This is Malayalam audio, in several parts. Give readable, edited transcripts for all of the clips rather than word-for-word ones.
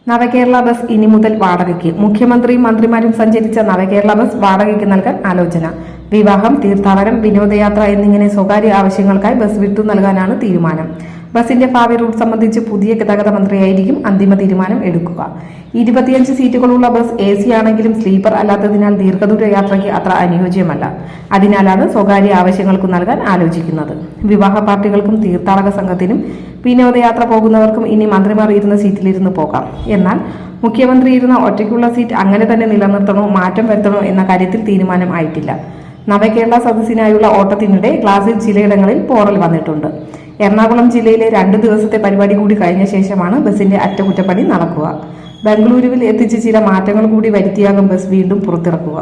നവകേരള ബസ് ഇനി മുതൽ വാടകയ്ക്ക്. മുഖ്യമന്ത്രിയും മന്ത്രിമാരും സഞ്ചരിച്ച നവകേരള ബസ് വാടകയ്ക്ക് നൽകാൻ ആലോചന. വിവാഹം, തീർത്ഥാടനം, വിനോദയാത്ര എന്നിങ്ങനെ സ്വകാര്യ ആവശ്യങ്ങൾക്കായി ബസ് വിട്ടു നൽകാനാണ് തീരുമാനം. ബസിന്റെ ഭാവി റൂട്ട് സംബന്ധിച്ച് പുതിയ ഗതാഗത മന്ത്രിയായിരിക്കും അന്തിമ തീരുമാനം എടുക്കുക. 25 സീറ്റുകളുള്ള ബസ് AC ആണെങ്കിലും സ്ലീപ്പർ അല്ലാത്തതിനാൽ ദീർഘദൂര യാത്രയ്ക്ക് അത്ര അനുയോജ്യമല്ല. അതിനാലാണ് സ്വകാര്യ ആവശ്യങ്ങൾക്ക് നൽകാൻ ആലോചിക്കുന്നത്. വിവാഹ പാർട്ടികൾക്കും തീർത്ഥാടക സംഘത്തിനും വിനോദയാത്ര പോകുന്നവർക്കും ഇനി മന്ത്രിമാർ ഇരുന്ന സീറ്റിലിരുന്ന് പോകാം. എന്നാൽ മുഖ്യമന്ത്രി ഇരുന്ന ഒറ്റയ്ക്കുള്ള സീറ്റ് അങ്ങനെ തന്നെ നിലനിർത്തണോ മാറ്റം വരുത്തണോ എന്ന കാര്യത്തിൽ തീരുമാനം ആയിട്ടില്ല. നവകേരള സദസ്സിനായുള്ള ഓട്ടത്തിനിടെ ക്ലാസിൽ ചിലയിടങ്ങളിൽ പോറൽ വന്നിട്ടുണ്ട്. എറണാകുളം ജില്ലയിലെ 2 ദിവസത്തെ പരിപാടി കൂടി കഴിഞ്ഞ ശേഷമാണ് ബസിന്റെ അറ്റകുറ്റപ്പണി നടക്കുക. ബംഗളൂരുവിൽ എത്തിച്ച് ചില മാറ്റങ്ങൾ കൂടി വരുത്തിയാകും ബസ് വീണ്ടും പുറത്തിറക്കുക.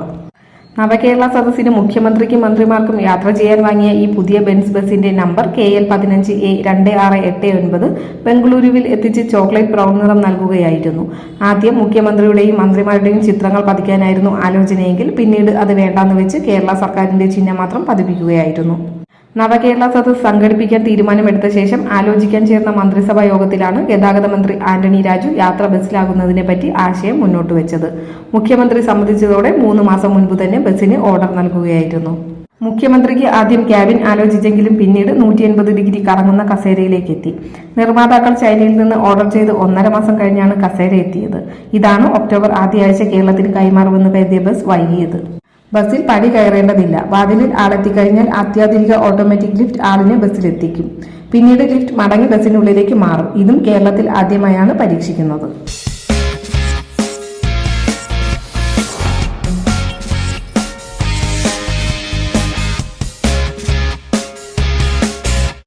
നവകേരള സദസ്സിന് മുഖ്യമന്ത്രിക്കും മന്ത്രിമാർക്കും യാത്ര ചെയ്യാൻ വാങ്ങിയ ഈ പുതിയ ബെൻസ് ബസിന്റെ നമ്പർ KL 15A2689 ബംഗളൂരുവിൽ എത്തിച്ച് ചോക്ലേറ്റ് ബ്രൗൺ നിറം നൽകുകയായിരുന്നു. ആദ്യം മുഖ്യമന്ത്രിയുടെയും മന്ത്രിമാരുടെയും ചിത്രങ്ങൾ പതിക്കാനായിരുന്നു ആലോചനയെങ്കിൽ പിന്നീട് അത് വേണ്ടാന്ന് വെച്ച് കേരള സർക്കാരിന്റെ ചിഹ്നം മാത്രം പതിപ്പിക്കുകയായിരുന്നു. നവകേരള സദസ് സംഘടിപ്പിക്കാൻ തീരുമാനമെടുത്ത ശേഷം ആലോചിക്കാൻ ചേർന്ന മന്ത്രിസഭാ യോഗത്തിലാണ് ഗതാഗത മന്ത്രി ആന്റണി രാജു യാത്ര ബസ്സിലാകുന്നതിനെ പറ്റി ആശയം മുന്നോട്ട് വെച്ചത്. മുഖ്യമന്ത്രി സമ്മതിച്ചതോടെ 3 മാസം മുൻപ് തന്നെ ബസ്സിന് ഓർഡർ നൽകുകയായിരുന്നു. മുഖ്യമന്ത്രിക്ക് ആദ്യം ക്യാബിൻ ആലോചിച്ചെങ്കിലും പിന്നീട് 180 ഡിഗ്രി കറങ്ങുന്ന കസേരയിലേക്ക് എത്തി. നിർമ്മാതാക്കൾ ചൈനയിൽ നിന്ന് ഓർഡർ ചെയ്ത് 1.5 മാസം കഴിഞ്ഞാണ് കസേര എത്തിയത്. ഇതാണ് ഒക്ടോബർ ആദ്യാഴ്ച കേരളത്തിന് കൈമാറുമെന്ന് കരുതിയ ബസ് വൈകിയത്. ബസ്സിൽ പടി കയറേണ്ടതില്ല. വാതിലിൽ ആളെത്തിക്കഴിഞ്ഞാൽ അത്യാധുനിക ഓട്ടോമാറ്റിക് ലിഫ്റ്റ് ആളിനെ ബസ്സിലെത്തിക്കും. പിന്നീട് ലിഫ്റ്റ് മടങ്ങി ബസ്സിനുള്ളിലേക്ക് മാറും. ഇതും കേരളത്തിൽ ആദ്യമായാണ് പരീക്ഷിക്കുന്നത്.